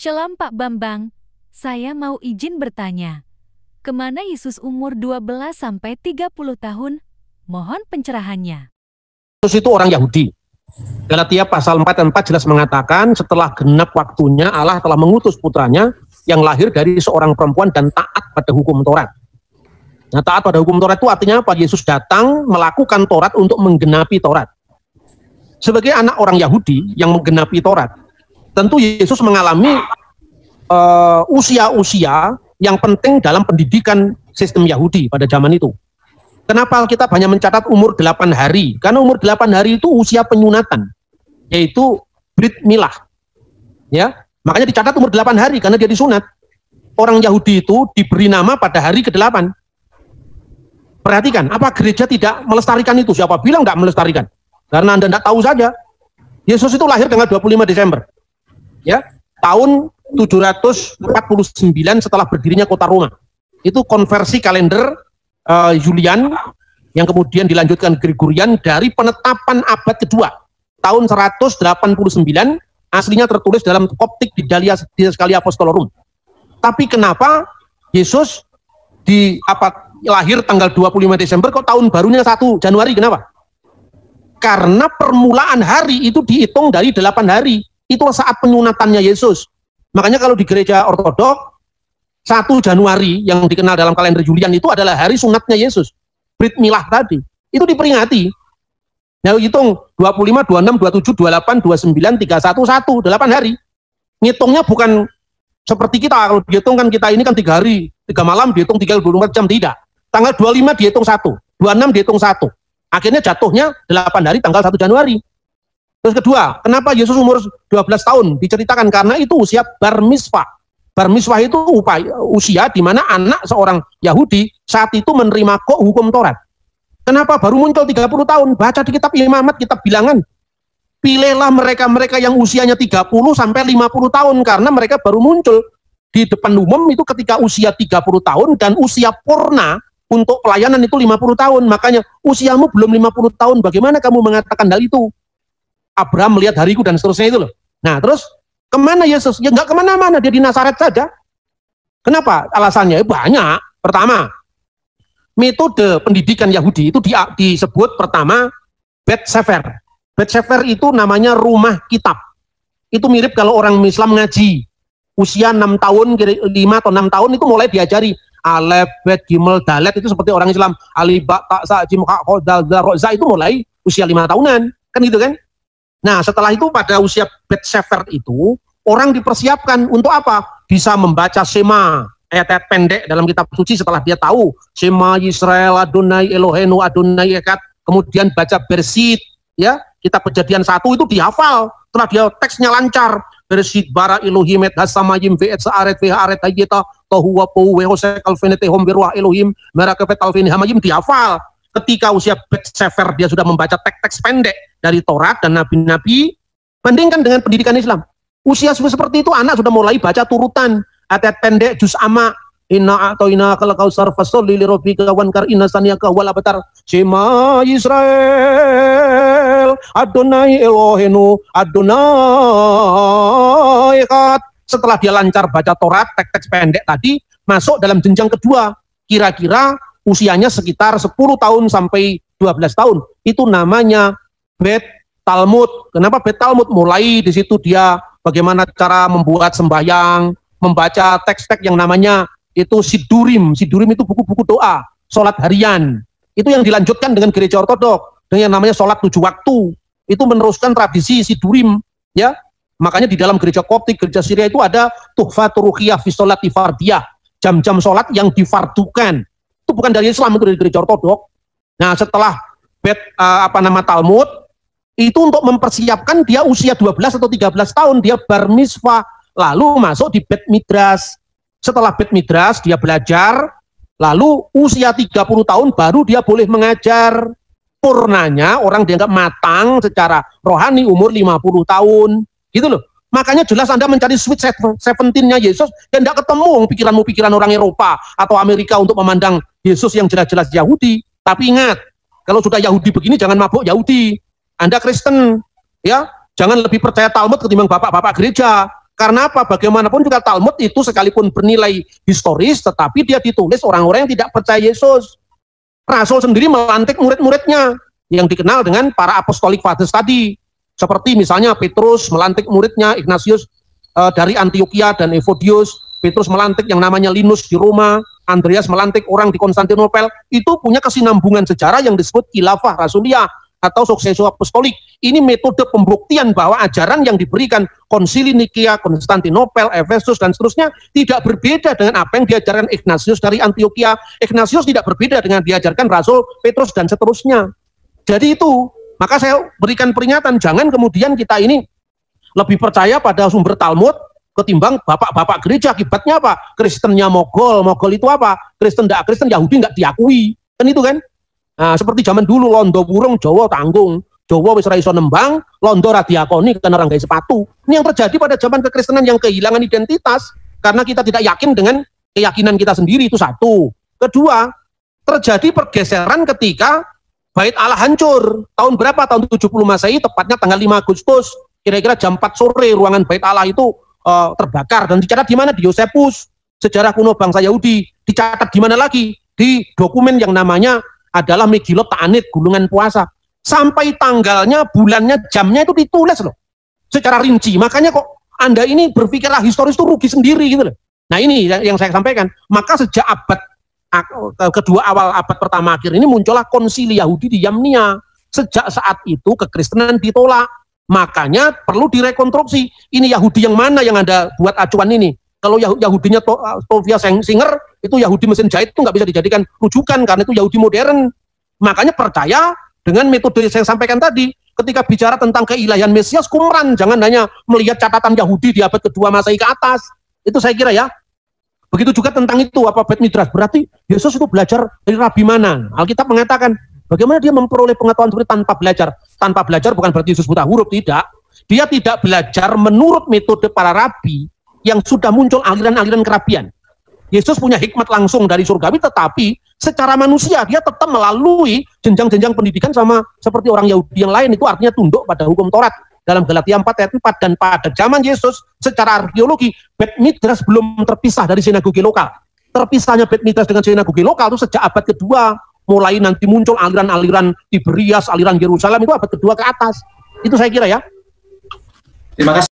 Shalom Pak Bambang, saya mau izin bertanya. Kemana Yesus umur 12 sampai 30 tahun? Mohon pencerahannya. Yesus itu orang Yahudi. Galatia pasal 4 dan 4 jelas mengatakan setelah genap waktunya Allah telah mengutus putranya yang lahir dari seorang perempuan dan taat pada hukum Taurat. Nah, taat pada hukum Taurat itu artinya apa? Yesus datang melakukan Taurat untuk menggenapi Taurat. Sebagai anak orang Yahudi yang menggenapi Taurat, tentu Yesus mengalami usia-usia yang penting dalam pendidikan sistem Yahudi pada zaman itu. Kenapa kita banyak mencatat umur 8 hari? Karena umur 8 hari itu usia penyunatan, yaitu Brit Milah. Ya, makanya dicatat umur 8 hari karena dia disunat. Orang Yahudi itu diberi nama pada hari ke-8. Perhatikan, apa gereja tidak melestarikan itu? Siapa bilang nggak melestarikan? Karena Anda tidak tahu saja. Yesus itu lahir tanggal 25 Desember. Ya, tahun 749 setelah berdirinya kota Roma. Itu konversi kalender Julian yang kemudian dilanjutkan Gregorian dari penetapan abad kedua tahun 189, aslinya tertulis dalam Koptik di Didaskalia Apostolorum. Tapi kenapa Yesus lahir tanggal 25 Desember kok tahun barunya 1 Januari? Kenapa? Karena permulaan hari itu dihitung dari 8 hari. Itulah saat penyunatannya Yesus. Makanya kalau di gereja ortodok 1 Januari yang dikenal dalam kalender Julian itu adalah hari sunatnya Yesus. Brit Milah tadi. Itu diperingati. Nah, hitung 25, 26, 27, 28, 29, 31, 1, 8 hari. Ngitungnya bukan seperti kita. Kalau dihitung kan kita ini kan 3 hari, 3 malam dihitung 24 jam. Tidak. Tanggal 25 dihitung 1, 26 dihitung 1. Akhirnya jatuhnya 8 hari tanggal 1 Januari. Terus kedua, kenapa Yesus umur 12 tahun? Diceritakan karena itu usia bar mitzvah. Bar mitzvah itu usia di mana anak seorang Yahudi saat itu menerima hukum Taurat. Kenapa baru muncul 30 tahun? Baca di kitab Imamat, kitab Bilangan. Pilihlah mereka-mereka yang usianya 30 sampai 50 tahun karena mereka baru muncul di depan umum itu ketika usia 30 tahun dan usia purna untuk pelayanan itu 50 tahun. Makanya usiamu belum 50 tahun, bagaimana kamu mengatakan hal itu? Abraham melihat hariku dan seterusnya itu loh. Nah, terus kemana Yesus? Ya nggak kemana-mana, dia di Nazaret saja. Kenapa? Alasannya banyak. Pertama, metode pendidikan Yahudi itu disebut pertama Bet Sefer. Bet Sefer itu namanya rumah kitab. Itu mirip kalau orang Islam ngaji. Usia 6 tahun, 5 atau 6 tahun itu mulai diajari Alef, Bet, Gimel, Dalet itu seperti orang Islam. Alif, Ba, Ta, Sa, Jim, Ha, Ho, Dal, Za, Ro, Za itu mulai usia 5 tahunan. Kan gitu kan? Nah, setelah itu pada usia Bet Sefer itu, orang dipersiapkan untuk apa? Bisa membaca Shema, ayat-ayat pendek dalam kitab suci setelah dia tahu Shema Yisrael, Adonai Elohenu, Adonai Echad, kemudian baca Bereshit, ya, kitab Kejadian 1 itu dihafal. Setelah dia teksnya lancar, Bereshit bara Elohim et hasamayim ve'et sa'aret ve'aret hayyeta tohu wa pohu we'hosek alfenetehom berwah Elohim merakefet alfenihamayim dihafal. Ketika usia Bet Sefer dia sudah membaca teks-teks pendek dari Taurat dan Nabi-Nabi, bandingkan dengan pendidikan Islam. Usia seperti itu anak sudah mulai baca turutan, ayat pendek, juz amma, inna a'toina kal kausar fasholli li rabbika wankar inna saniyaka wal abtar, Shema Yisrael, Adonai Elohenu, Adonai Echad. Setelah dia lancar baca Taurat, teks-teks pendek tadi, masuk dalam jenjang kedua, kira-kira usianya sekitar 10 tahun sampai 12 tahun. Itu namanya Bet Talmud. Kenapa Bet Talmud? Mulai di situ dia bagaimana cara membuat sembahyang, membaca teks-teks yang namanya itu Sidurim. Sidurim itu buku-buku doa, sholat harian. Itu yang dilanjutkan dengan gereja ortodok dengan yang namanya sholat 7 waktu. Itu meneruskan tradisi Sidurim, ya. Makanya di dalam gereja Koptik, gereja Syria itu ada Tuhfatur Ruqyah fi sholati fardiyah, jam-jam sholat yang difardukan. Itu bukan dari Islam, itu dari gereja ortodok. Nah, setelah Talmud itu untuk mempersiapkan dia usia 12 atau 13 tahun dia bar mitzvah, lalu masuk di Bet Midras. Setelah Bet Midras dia belajar, lalu usia 30 tahun baru dia boleh mengajar. Purnanya orang dianggap matang secara rohani umur 50 tahun. Gitu loh. Makanya jelas Anda mencari Sweet 17-nya Yesus dan tidak ketemu pikiran orang Eropa atau Amerika untuk memandang Yesus yang jelas-jelas Yahudi. Tapi ingat, kalau sudah Yahudi begini jangan mabuk Yahudi. Anda Kristen, ya, jangan lebih percaya Talmud ketimbang bapak-bapak gereja. Karena apa? Bagaimanapun juga Talmud itu sekalipun bernilai historis, tetapi dia ditulis orang-orang yang tidak percaya Yesus. Rasul sendiri melantik murid-muridnya yang dikenal dengan para apostolic fathers tadi. Seperti misalnya Petrus melantik muridnya Ignatius dari Antioquia dan Evodius. Petrus melantik yang namanya Linus di Roma. Andreas melantik orang di Konstantinopel. Itu punya kesinambungan sejarah yang disebut khilafah rasuliyah atau suksesio apostolik. Ini metode pembuktian bahwa ajaran yang diberikan Konsili Nikea, Konstantinopel, Efesus, dan seterusnya tidak berbeda dengan apa yang diajarkan Ignatius dari Antioquia. Ignatius tidak berbeda dengan diajarkan Rasul Petrus dan seterusnya. Jadi itu, maka saya berikan peringatan, jangan kemudian kita ini lebih percaya pada sumber Talmud ketimbang bapak-bapak gereja. Akibatnya apa? Kristennya mogol. Mogol itu apa? Kristen tidak Kristen, Yahudi nggak diakui. Kan itu kan? Nah, seperti zaman dulu londo burung, Jawa tanggung. Jawa wis ra iso nembang, londo ra diakoni karena orang gawe sepatu. Ini yang terjadi pada zaman kekristenan yang kehilangan identitas karena kita tidak yakin dengan keyakinan kita sendiri, itu satu. Kedua, terjadi pergeseran ketika Bait Allah hancur. Tahun berapa? Tahun 70 Masehi, tepatnya tanggal 5 Agustus. Kira-kira jam 4 sore ruangan Bait Allah itu terbakar dan dicatat di mana? Di Yosefus, sejarah kuno bangsa Yahudi. Dicatat di mana lagi? Di dokumen yang namanya adalah Megillot Ta'anit, gulungan puasa. Sampai tanggalnya, bulannya, jamnya itu ditulis loh. Secara rinci. Makanya kok Anda ini berpikirlah historis itu rugi sendiri gitu loh. Nah ini yang saya sampaikan. Maka sejak abad kedua awal abad pertama akhir ini muncullah konsili Yahudi di Yamnia. Sejak saat itu kekristenan ditolak. Makanya perlu direkonstruksi. Ini Yahudi yang mana yang Anda buat acuan ini? Kalau Yahudinya Tovia Singer, itu Yahudi mesin jahit itu nggak bisa dijadikan rujukan karena itu Yahudi modern. Makanya percaya dengan metode yang saya sampaikan tadi. Ketika bicara tentang keilahian Mesias, Qumran, jangan hanya melihat catatan Yahudi di abad kedua Masehi ke atas. Itu saya kira ya. Begitu juga tentang itu, apa Beit Midrash. Berarti Yesus itu belajar dari rabi mana? Alkitab mengatakan, bagaimana dia memperoleh pengetahuan seperti tanpa belajar? Tanpa belajar bukan berarti Yesus buta huruf, tidak. Dia tidak belajar menurut metode para rabi yang sudah muncul aliran-aliran kerabian. Yesus punya hikmat langsung dari surgawi, tetapi secara manusia dia tetap melalui jenjang-jenjang pendidikan sama seperti orang Yahudi yang lain. Itu artinya tunduk pada hukum Taurat dalam Galatia 4 ayat 4. Dan pada zaman Yesus secara arkeologi Beit Midrash belum terpisah dari sinagogi lokal. Terpisahnya Beit Midrash dengan sinagogi lokal itu sejak abad kedua, mulai nanti muncul aliran-aliran Tiberias, aliran Yerusalem, itu abad kedua ke atas. Itu saya kira ya. Terima kasih.